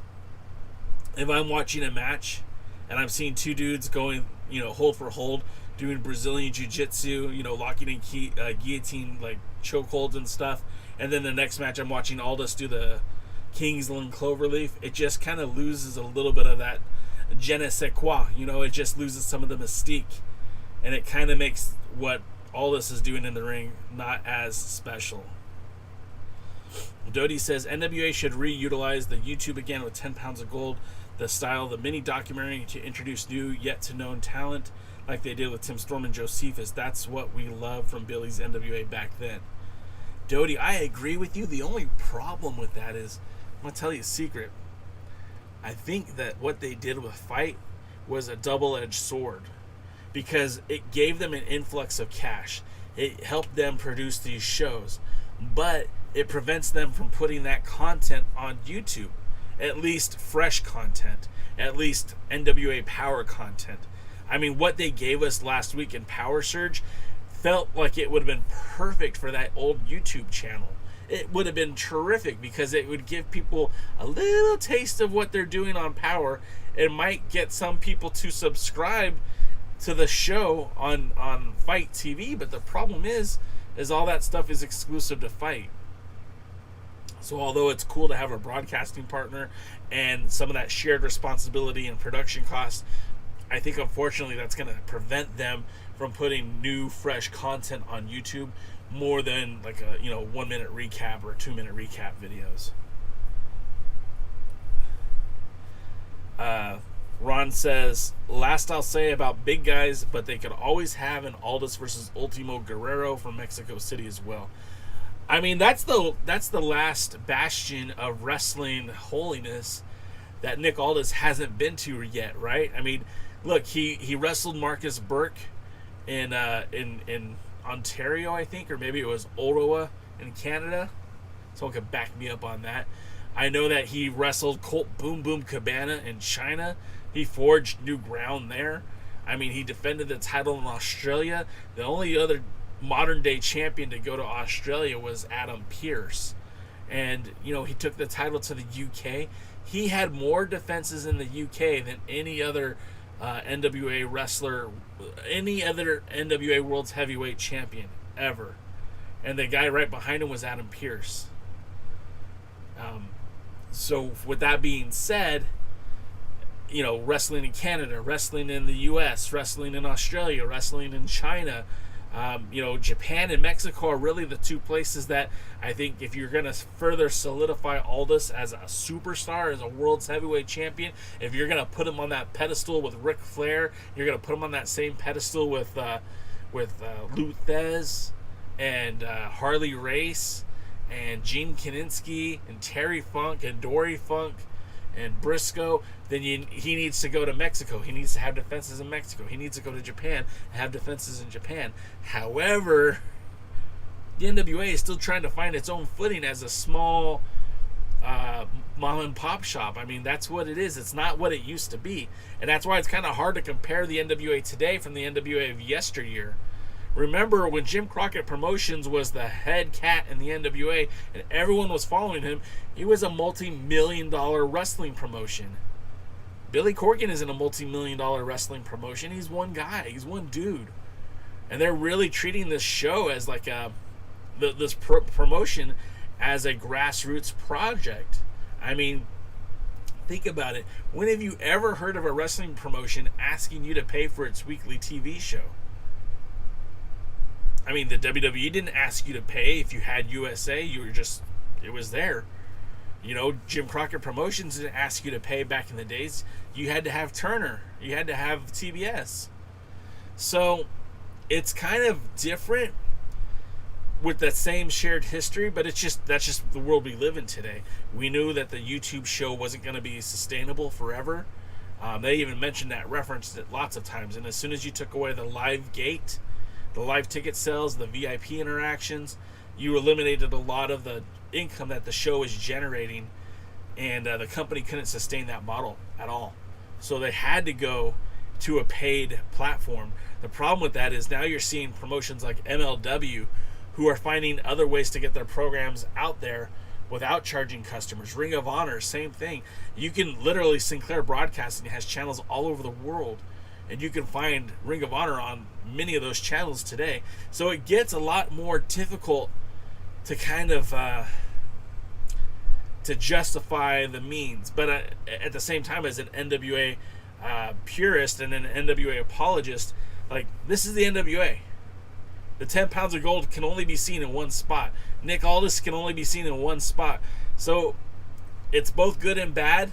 if I'm watching a match and I'm seeing two dudes going, hold for hold, doing Brazilian Jiu-Jitsu, locking in guillotine, chokeholds and stuff, and then the next match I'm watching Aldus do the Kingsland Cloverleaf, it just kind of loses a little bit of that je ne sais quoi, it just loses some of the mystique, and it kind of makes what Aldus is doing in the ring not as special. Doty says NWA should reutilize the YouTube again with 10 pounds of gold, the style of the mini documentary, to introduce new yet to known talent like they did with Tim Storm and Josephus. That's what we loved from Billy's NWA back then. Doty, I agree with you. The only problem with that is, I'm going to tell you a secret. I think that what they did with Fight was a double-edged sword, because it gave them an influx of cash. It helped them produce these shows, but it prevents them from putting that content on YouTube, at least fresh content, at least NWA Power content. What they gave us last week in Power Surge felt like it would have been perfect for that old YouTube channel. It would have been terrific, because it would give people a little taste of what they're doing on Power. It might get some people to subscribe to the show on Fight TV, but the problem is all that stuff is exclusive to Fight. So although it's cool to have a broadcasting partner and some of that shared responsibility and production costs, I think unfortunately that's going to prevent them from putting new, fresh content on YouTube more than like a 1 minute recap or 2 minute recap videos. Ron says, last I'll say about big guys, but they could always have an Aldus versus Ultimo Guerrero from Mexico City as well. That's the last bastion of wrestling holiness that Nick Aldis hasn't been to yet, right? Look, he wrestled Marcus Burke in Ontario, I think, or maybe it was Ottawa in Canada. Someone could back me up on that. I know that he wrestled Colt Boom Boom Cabana in China. He forged new ground there. He defended the title in Australia. The only other modern day champion to go to Australia was Adam Pearce. And, you know, he took the title to the UK. He had more defenses in the UK than any other NWA wrestler, any other NWA World's Heavyweight Champion ever. And the guy right behind him was Adam Pearce. So with that being said, you know, wrestling in Canada, wrestling in the US, wrestling in Australia, wrestling in China, you know, Japan and Mexico are really the two places that I think if you're going to further solidify Aldus as a superstar, as a world's heavyweight champion, if you're going to put him on that pedestal with Ric Flair, you're going to put him on that same pedestal with Lou Thez and Harley Race and Gene Kiniski and Terry Funk and Dory Funk and Briscoe, then he needs to go to Mexico. He needs to have defenses in Mexico. He needs to go to Japan and have defenses in Japan. However, the NWA is still trying to find its own footing as a small mom and pop shop. I mean, that's what it is. It's not what it used to be. And that's why it's kind of hard to compare the NWA today from the NWA of yesteryear. Remember when Jim Crockett Promotions was the head cat in the NWA and everyone was following him, he was a multi-million-dollar wrestling promotion. Billy Corgan isn't a multi-million-dollar wrestling promotion. He's one guy. He's one dude. And they're really treating this show as like this promotion as a grassroots project. I mean, think about it. When have you ever heard of a wrestling promotion asking you to pay for its weekly TV show? I mean, the WWE didn't ask you to pay. If you had USA, it was there. You know, Jim Crockett Promotions didn't ask you to pay back in the days. You had to have Turner. You had to have TBS. So, it's kind of different with that same shared history, but that's just the world we live in today. We knew that the YouTube show wasn't going to be sustainable forever. They even mentioned that, referenced it lots of times. And as soon as you took away the live gate, the live ticket sales, the VIP interactions, you eliminated a lot of the income that the show is generating, and the company couldn't sustain that model at all. So they had to go to a paid platform. The problem with that is now you're seeing promotions like MLW who are finding other ways to get their programs out there without charging customers. Ring of Honor, same thing. You can literally, Sinclair Broadcasting has channels all over the world, and you can find Ring of Honor on many of those channels today. So it gets a lot more difficult to kind of to justify the means. But at the same time, as an NWA purist and an NWA apologist, like, this is the NWA. The 10 pounds of gold can only be seen in one spot. Nick Aldis can only be seen in one spot. So it's both good and bad.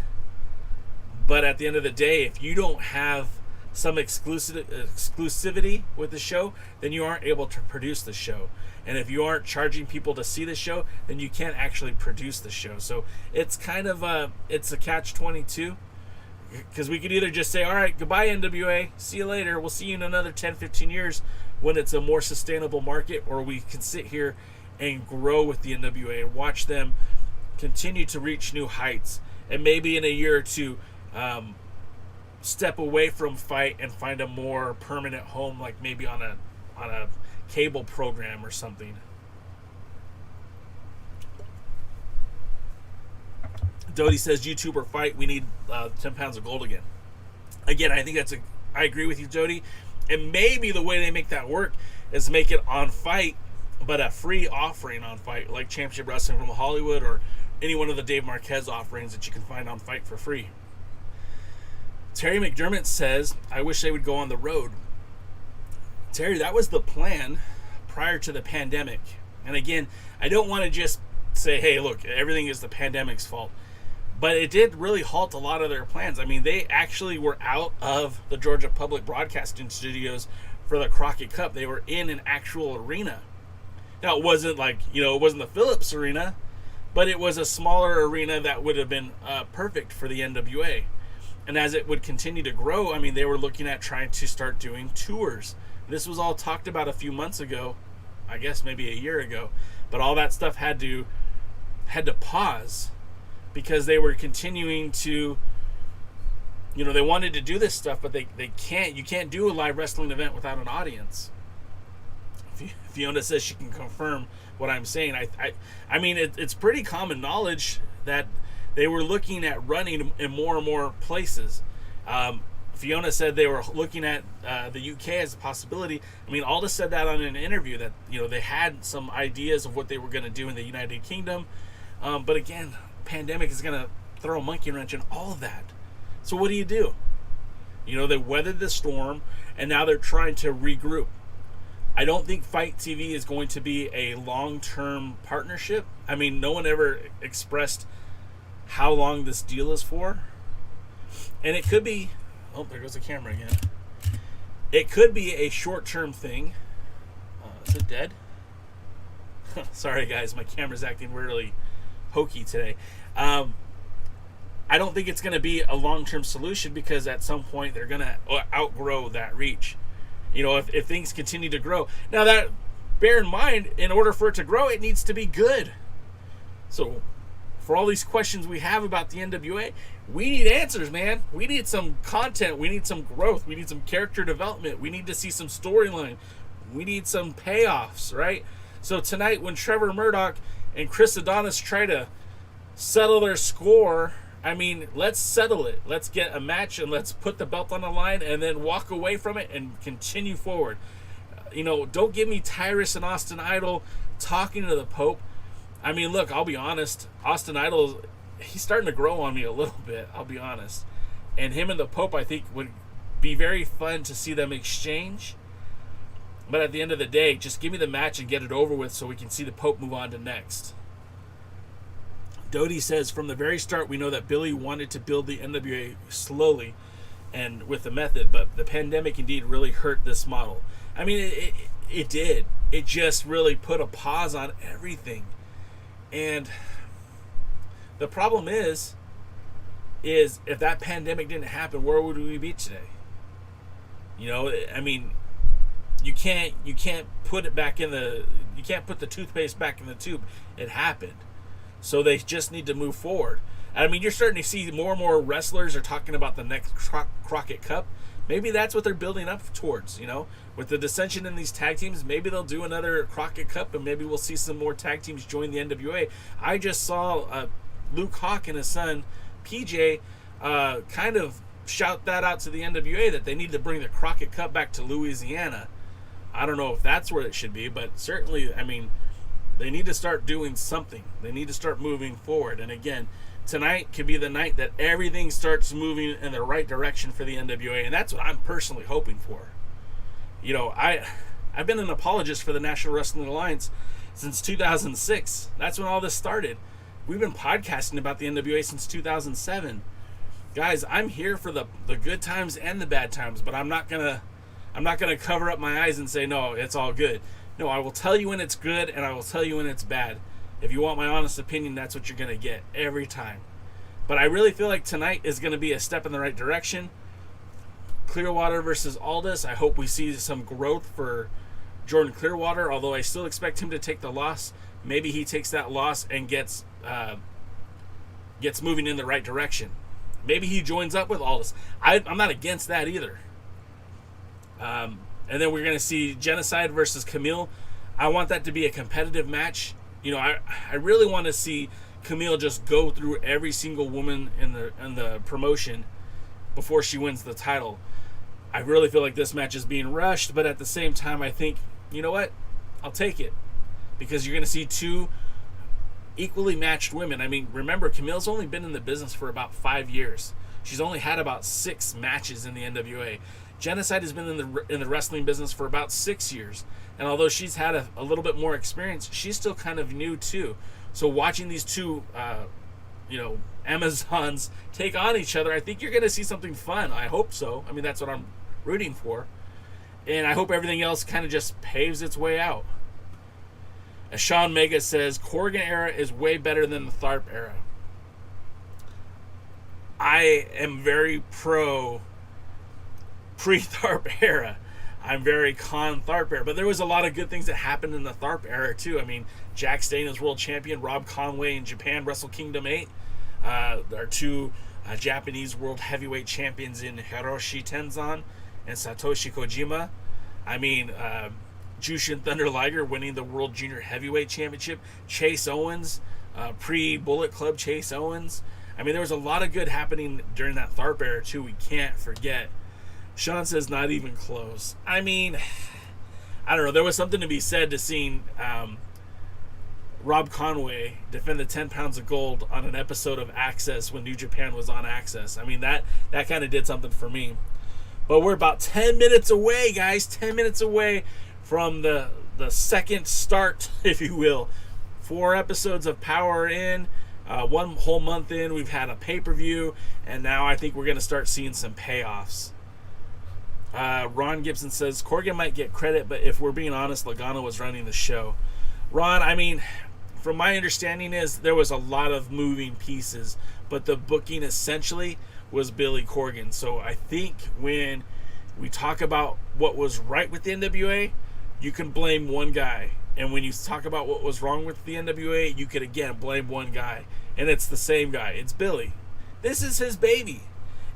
But at the end of the day, if you don't have some exclusivity with the show, then you aren't able to produce the show. And if you aren't charging people to see the show, then you can't actually produce the show. So it's kind of it's a catch-22, because we could either just say, all right, goodbye NWA, see you later, we'll see you in another 10-15 years when it's a more sustainable market, or we can sit here and grow with the NWA and watch them continue to reach new heights, and maybe in a year or two step away from Fight and find a more permanent home, like maybe on a cable program or something. Doty says, YouTube or Fight, we need 10 pounds of gold again. Again, I think I agree with you, Doty. And maybe the way they make that work is make it on Fight, but a free offering on Fight, like Championship Wrestling from Hollywood or any one of the Dave Marquez offerings that you can find on Fight for free. Terry McDermott says, I wish they would go on the road. Terry, that was the plan prior to the pandemic. And again, I don't want to just say, hey, look, everything is the pandemic's fault. But it did really halt a lot of their plans. I mean, they actually were out of the Georgia Public Broadcasting Studios for the Crockett Cup. They were in an actual arena. Now, it wasn't like, it wasn't the Phillips Arena, but it was a smaller arena that would have been perfect for the NWA. And as it would continue to grow, I mean, they were looking at trying to start doing tours. This was all talked about a few months ago, I guess maybe a year ago, but all that stuff had to pause because they were continuing to, they wanted to do this stuff, but they can't. You can't do a live wrestling event without an audience. Fiona says she can confirm what I'm saying. I mean, it's pretty common knowledge that they were looking at running in more and more places. Fiona said they were looking at the UK as a possibility. I mean, Aldis said that on an interview that, you know, they had some ideas of what they were going to do in the United Kingdom. But again, pandemic is going to throw a monkey wrench in all of that. So what do? You know, they weathered the storm, and now they're trying to regroup. I don't think Fight TV is going to be a long-term partnership. I mean, no one ever expressed how long this deal is for. And it could be... Oh, there goes the camera again. It could be a short-term thing. Is it dead? Sorry, guys. My camera's acting really hokey today. I don't think it's going to be a long-term solution because at some point they're going to outgrow that reach. You know, if things continue to grow. Now, that bear in mind, in order for it to grow, it needs to be good. So, for all these questions we have about the NWA, we need answers, man. We need some content. We need some growth. We need some character development. We need to see some storyline. We need some payoffs, right? So tonight, when Trevor Murdoch and Chris Adonis try to settle their score, I mean, let's settle it. Let's get a match and let's put the belt on the line and then walk away from it and continue forward. You know, don't give me Tyrus and Austin Idol talking to the Pope. I mean, look, I'll be honest. Austin Idol, he's starting to grow on me a little bit, I'll be honest. And him and the Pope, I think, would be very fun to see them exchange. But at the end of the day, just give me the match and get it over with so we can see the Pope move on to next. Doty says, from the very start, we know that Billy wanted to build the NWA slowly and with the method, but the pandemic indeed really hurt this model. I mean, it did. It just really put a pause on everything. And the problem is if that pandemic didn't happen, where would we be today? You know, I mean, you can't put it back in you can't put the toothpaste back in the tube. It happened. So they just need to move forward. I mean, you're starting to see more and more wrestlers are talking about the next Crockett Cup. Maybe that's what they're building up towards, you know. With the dissension in these tag teams, maybe they'll do another Crockett Cup, and maybe we'll see some more tag teams join the NWA. I just saw Luke Hawk and his son, PJ, kind of shout that out to the NWA that they need to bring the Crockett Cup back to Louisiana. I don't know if that's where it should be, but certainly, I mean, they need to start doing something. They need to start moving forward. And again, tonight could be the night that everything starts moving in the right direction for the NWA, and that's what I'm personally hoping for. You know, I've been an apologist for the National Wrestling Alliance since 2006. That's when all this started. We've been podcasting about the NWA since 2007. Guys, I'm here for the good times and the bad times, but I'm not gonna cover up my eyes and say, no, it's all good. No, I will tell you when it's good, and I will tell you when it's bad. If you want my honest opinion, that's what you're going to get every time. But I really feel like tonight is going to be a step in the right direction. Clearwater versus Aldus. I hope we see some growth for Jordan Clearwater, although I still expect him to take the loss. Maybe he takes that loss and gets moving in the right direction. Maybe he joins up with Aldus. I'm not against that either. And then we're going to see Jennacide versus Kamille. I want that to be a competitive match. You know, I really want to see Kamille just go through every single woman in the promotion before she wins the title. I really feel like this match is being rushed, but at the same time, I think, you know what? I'll take it. Because you're going to see two equally matched women. I mean, remember, Kamille's only been in the business for about 5 years. She's only had about 6 matches in the NWA. Jennacide has been in the wrestling business for about 6 years. And although she's had a little bit more experience, she's still kind of new too. So watching these two, Amazons take on each other, I think you're going to see something fun. I hope so. I mean, that's what I'm rooting for. And I hope everything else kind of just paves its way out. As Shawn Megan says, Corgan era is way better than the Tharp era. I am very pre-Tharp era. I'm very con Tharp era. But there was a lot of good things that happened in the Tharp era too. I mean, Jack Stane is world champion. Rob Conway in Japan, Wrestle Kingdom 8. Our two Japanese world heavyweight champions in Hiroshi Tenzan and Satoshi Kojima. I mean, Jushin Thunder Liger winning the World Junior Heavyweight Championship. Chase Owens, pre-Bullet Club Chase Owens. I mean, there was a lot of good happening during that Tharp Era, too. We can't forget. Sean says not even close. I mean, I don't know. There was something to be said to seeing Rob Conway defend the 10 pounds of gold on an episode of Access when New Japan was on Access. I mean, that kind of did something for me. But we're about 10 minutes away, guys. 10 minutes away from the second start, if you will. 4 episodes of Power in. 1 whole month in, we've had a pay-per-view, and now I think we're going to start seeing some payoffs. Ron Gibson says, Corgan might get credit, but if we're being honest, Logano was running the show. Ron, I mean, from my understanding is there was a lot of moving pieces, but the booking essentially was Billy Corgan. So I think when we talk about what was right with the NWA, you can blame one guy. And when you talk about what was wrong with the NWA, you could again blame one guy. And it's the same guy. It's Billy. This is his baby.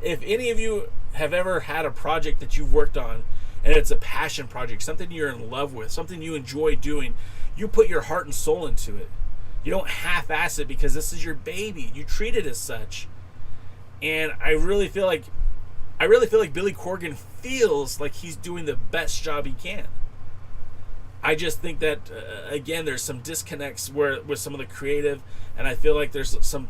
If any of you have ever had a project that you've worked on, and it's a passion project, something you're in love with, something you enjoy doing, you put your heart and soul into it. You don't half-ass it because this is your baby. You treat it as such. And I really feel like Billy Corgan feels like he's doing the best job he can. I just think that again, there's some disconnects with some of the creative, and I feel like there's some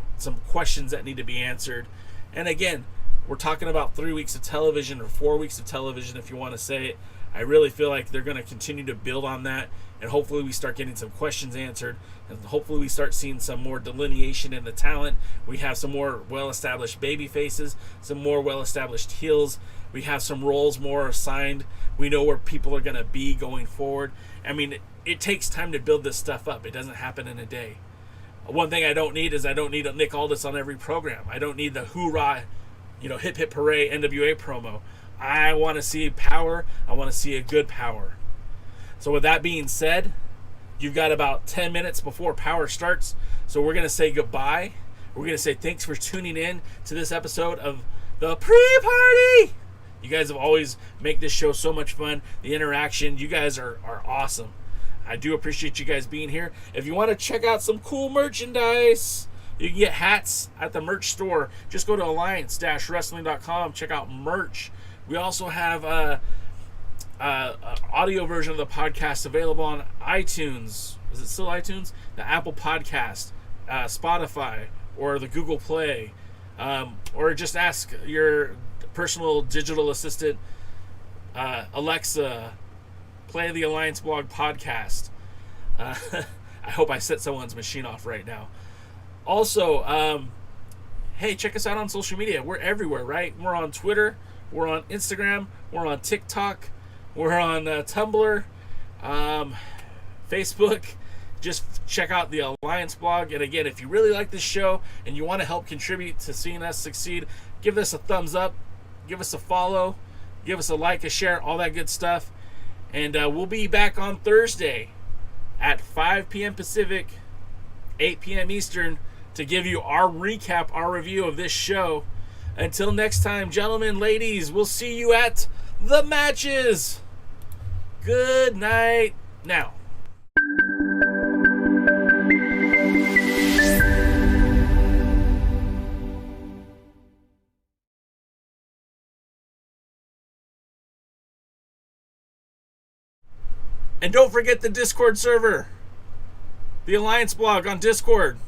questions that need to be answered. And again, we're talking about 3 weeks of television, or 4 weeks of television, if you want to say it. I really feel like they're going to continue to build on that, and hopefully we start getting some questions answered, and hopefully we start seeing some more delineation in the talent. We have some more well-established baby faces, some more well-established heels. We have some roles more assigned. We know where people are going to be going forward. I mean, it takes time to build this stuff up. It doesn't happen in a day. One thing I don't need is I don't need a Nick Aldis on every program. I don't need the hoorah, hip hip hooray NWA promo. I want to see power. I want to see a good power. So with that being said, you've got about 10 minutes before power starts. So we're going to say goodbye. We're going to say thanks for tuning in to this episode of the Pre-Party. You guys have always make this show so much fun. The interaction, you guys are awesome. I do appreciate you guys being here. If you want to check out some cool merchandise, you can get hats at the merch store. Just go to alliance-wrestling.com. Check out merch. We also have a audio version of the podcast available on iTunes. Is it still iTunes? The Apple Podcast, Spotify, or the Google Play. Or just ask your personal digital assistant, Alexa, play the Alliance Blog podcast. I hope I set someone's machine off right now. Also, hey, check us out on social media. We're everywhere, right? We're on Twitter. We're on Instagram. We're on TikTok. We're on Tumblr, Facebook. Just check out the Alliance Blog. And again, if you really like this show and you want to help contribute to seeing us succeed, give us a thumbs up. Give us a follow. Give us a like, a share, all that good stuff. And we'll be back on Thursday at 5 p.m. Pacific, 8 p.m. Eastern to give you our recap, our review of this show. Until next time, gentlemen, ladies, we'll see you at the matches. Good night. Now. And don't forget the Discord server. The Alliance Blog on Discord.